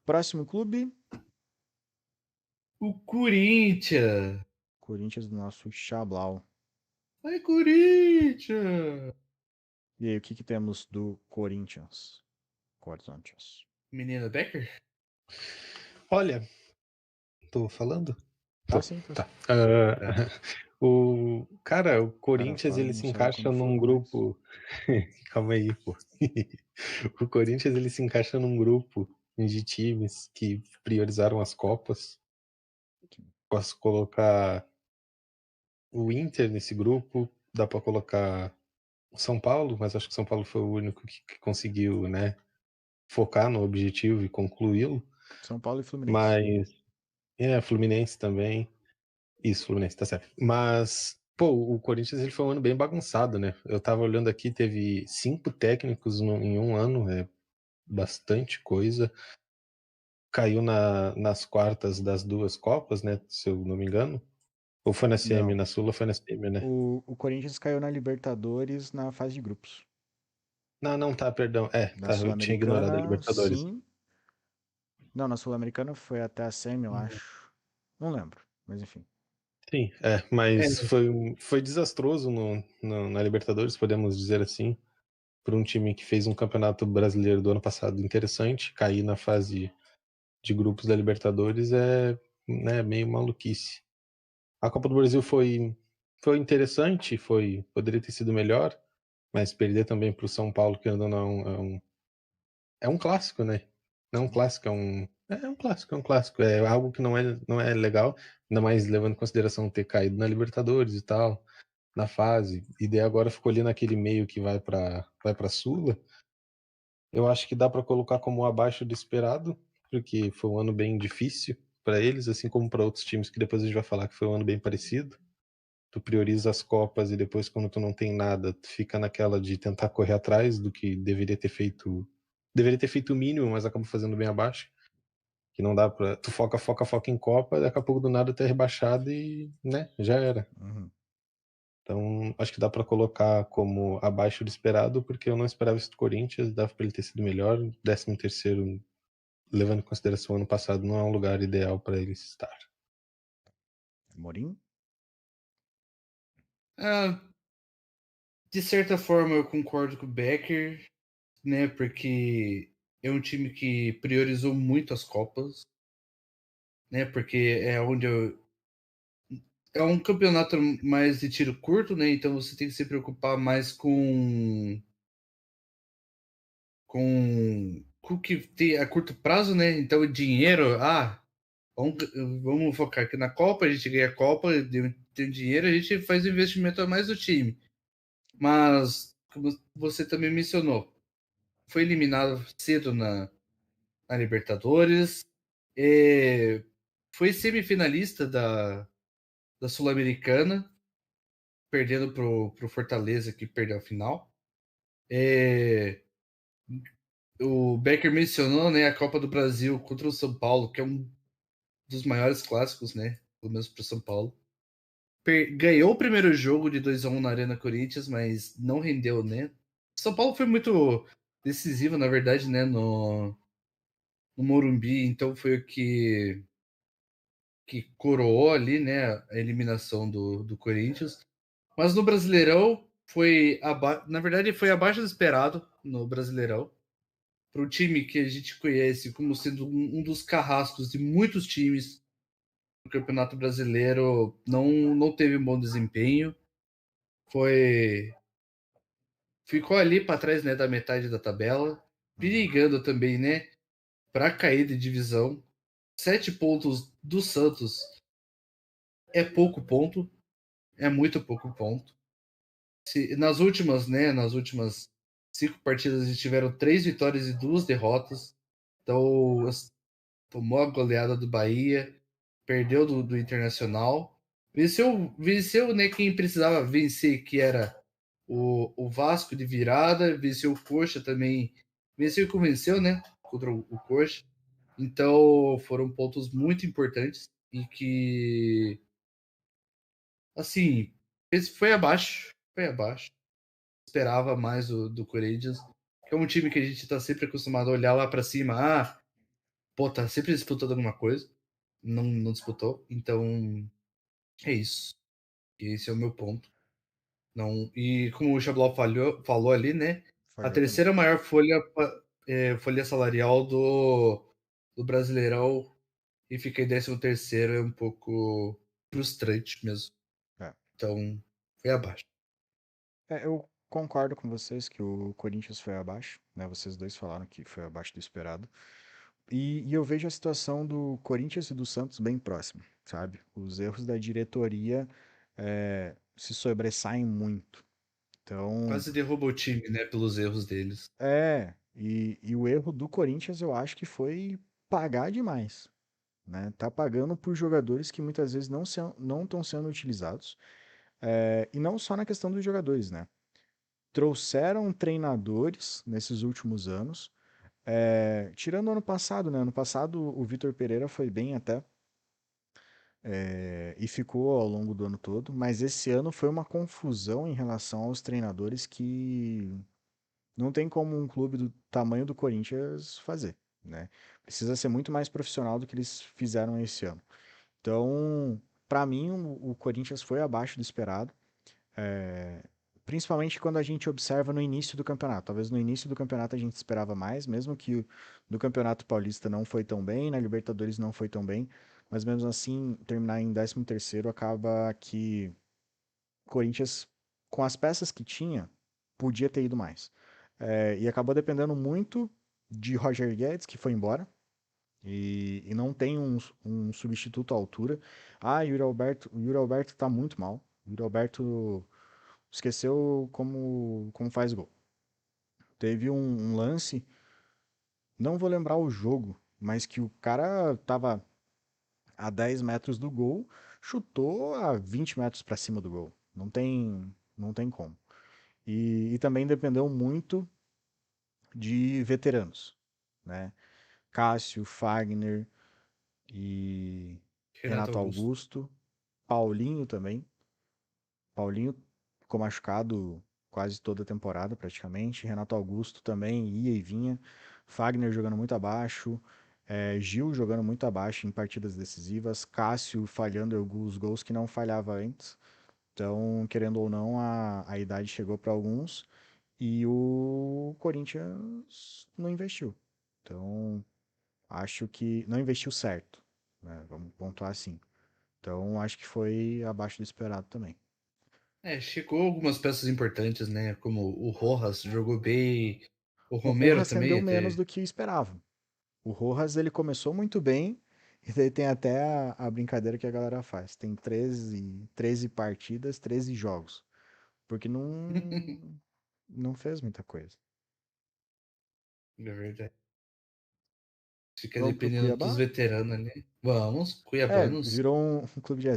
Próximo clube, O Corinthians. Corinthians do nosso Chablau. Ai, Corinthians. E aí, o que temos do Corinthians? Corinthians. Menino Becker? Olha, tô falando? Tá Tô. sim, tá sim. Tá. O Cara, Corinthians, fala, ele não se sabe quando encaixa num for mais. grupo. Calma aí, pô. O Corinthians, ele se encaixa num grupo de times que priorizaram as Copas. Posso colocar o Inter nesse grupo, dá pra colocar o São Paulo, mas acho que o São Paulo foi o único que conseguiu, né, focar no objetivo e concluí-lo. São Paulo e Fluminense. Mas Fluminense também. Isso, Fluminense, tá certo. Mas, pô, o Corinthians ele foi um ano bem bagunçado, né? Eu tava olhando aqui, teve 5 técnicos em um ano, é bastante coisa. Caiu nas quartas das duas Copas, né? Se eu não me engano. Ou foi na semi, Não. na Sula foi na semi, né? O Corinthians caiu na Libertadores na fase de grupos. Não, não, tá, perdão. Na Tá, eu tinha ignorado a Sul-Americana, Libertadores. sim. Não, na Sul-Americana foi até a semi, eu acho. Não lembro, mas enfim. Sim, mas foi desastroso na Libertadores, podemos dizer assim, para um time que fez um campeonato brasileiro do ano passado interessante, cair na fase de grupos da Libertadores é, né, meio maluquice. A Copa do Brasil foi interessante, poderia ter sido melhor, mas perder também para o São Paulo, que ainda não é um clássico, né? Não é um Sim. clássico, é um clássico, é um clássico. É algo que não é legal, ainda mais levando em consideração ter caído na Libertadores e tal, na fase. E daí agora ficou ali naquele meio que vai para Sula. Eu acho que dá para colocar como abaixo do esperado, porque foi um ano bem difícil para eles, assim como para outros times que depois a gente vai falar que foi um ano bem parecido. Tu prioriza as Copas e depois, quando tu não tem nada, tu fica naquela de tentar correr atrás do que deveria ter feito. Deveria ter feito o mínimo, mas acaba fazendo bem abaixo. Que não dá pra. Tu foca em Copa, daqui a pouco do nada tu é rebaixado e, né, já era. Uhum. Então, acho que dá pra colocar como abaixo do esperado, porque eu não esperava isso do Corinthians, dava pra ele ter sido melhor. 13º, levando em consideração o ano passado, não é um lugar ideal pra ele estar. Morim? Ah, de certa forma, eu concordo com o Becker, né? Porque é um time que priorizou muito as Copas, né? Porque é um campeonato mais de tiro curto, né? Então você tem que se preocupar mais com o que tem a curto prazo, né? Então, o dinheiro, vamos, vamos focar aqui na Copa, a gente ganha a Copa, tem dinheiro, a gente faz o investimento a mais do time. Mas, como você também mencionou, foi eliminado cedo na Libertadores, foi semifinalista da Sul-Americana, perdendo pro Fortaleza, que perdeu a final. É, o Becker mencionou, né, a Copa do Brasil contra o São Paulo, que é um dos maiores clássicos, né, pelo menos para o São Paulo. Ganhou o primeiro jogo de 2-1 na Arena Corinthians, mas não rendeu, né? São Paulo foi muito decisivo, na verdade, né, no Morumbi, então foi o que coroou ali, né, a eliminação do Corinthians. Mas no Brasileirão na verdade foi abaixo do esperado no Brasileirão. Para o time que a gente conhece como sendo um dos carrascos de muitos times no Campeonato Brasileiro, não teve um bom desempenho. Foi ficou ali para trás, né, da metade da tabela, perigando também, né, para cair de divisão. 7 pontos do Santos é pouco ponto, é muito pouco ponto. Nas últimas 5 partidas eles tiveram 3 vitórias e 2 derrotas. Então, tomou a goleada do Bahia, perdeu do Internacional. Venceu, né, quem precisava vencer, que era o Vasco de virada, venceu o Coxa também, venceu e convenceu, né, contra o Coxa. Então, foram pontos muito importantes e que, assim, esse foi abaixo. Esperava mais do Corinthians, que é um time que a gente está sempre acostumado a olhar lá para cima, pô, tá sempre disputando alguma coisa. Não disputou. Então, é isso. Esse é o meu ponto. Não, e como o Xablau falou ali, né? A Falhou também. terceira maior folha salarial do Brasileirão e fica em 13º é um pouco frustrante mesmo. É. Então, foi abaixo. Eu concordo com vocês que o Corinthians foi abaixo, né? Vocês dois falaram que foi abaixo do esperado. E eu vejo a situação do Corinthians e do Santos bem próxima, sabe? Os erros da diretoria se sobressaem muito. Então, Quase derrubou o time, né? Pelos erros deles. e o erro do Corinthians eu acho que foi pagar demais, né? Tá pagando por jogadores que muitas vezes não estão sendo utilizados. E não só na questão dos jogadores, né? Trouxeram treinadores nesses últimos anos. Tirando o ano passado, né? Ano passado o Vitor Pereira foi bem até. E ficou ao longo do ano todo, mas esse ano foi uma confusão em relação aos treinadores que não tem como um clube do tamanho do Corinthians fazer, né? Precisa ser muito mais profissional do que eles fizeram esse ano. Então, para mim, o Corinthians foi abaixo do esperado. É, Principalmente quando a gente observa no início do campeonato. Talvez no início do campeonato a gente esperava mais, mesmo que no Campeonato Paulista não foi tão bem, na Libertadores não foi tão bem, mas mesmo assim, terminar em 13º acaba que o Corinthians, com as peças que tinha, podia ter ido mais. E acabou dependendo muito de Roger Guedes, que foi embora, e não tem um substituto à altura. O Yuri Alberto tá muito mal. O Yuri Alberto esqueceu como faz gol. Teve um lance, não vou lembrar o jogo, mas que o cara tava a 10 metros do gol, chutou a 20 metros para cima do gol. Não tem como. E também dependeu muito de veteranos, né? Cássio, Fagner e Renato Renato Augusto. Augusto, Paulinho também. Paulinho ficou machucado quase toda a temporada, praticamente. Renato Augusto também ia e vinha. Fagner jogando muito abaixo. Gil jogando muito abaixo em partidas decisivas. Cássio falhando alguns gols que não falhava antes. Então, querendo ou não, a idade chegou para alguns. E o Corinthians não investiu. Então, acho que não investiu certo, né? Vamos pontuar assim. Então, acho que foi abaixo do esperado também. Chegou algumas peças importantes, né? Como o Rojas jogou bem. O O Romero Rojas também rendeu menos até. do que esperava. O Rojas, ele começou muito bem, e daí tem até a brincadeira que a galera faz. Tem 13 partidas, 13 jogos. Porque não fez muita coisa. É verdade. Fica Vamos pro dependendo dos Cuiabá? veteranos ali. Vamos, Cuiabanos. Virou um clube de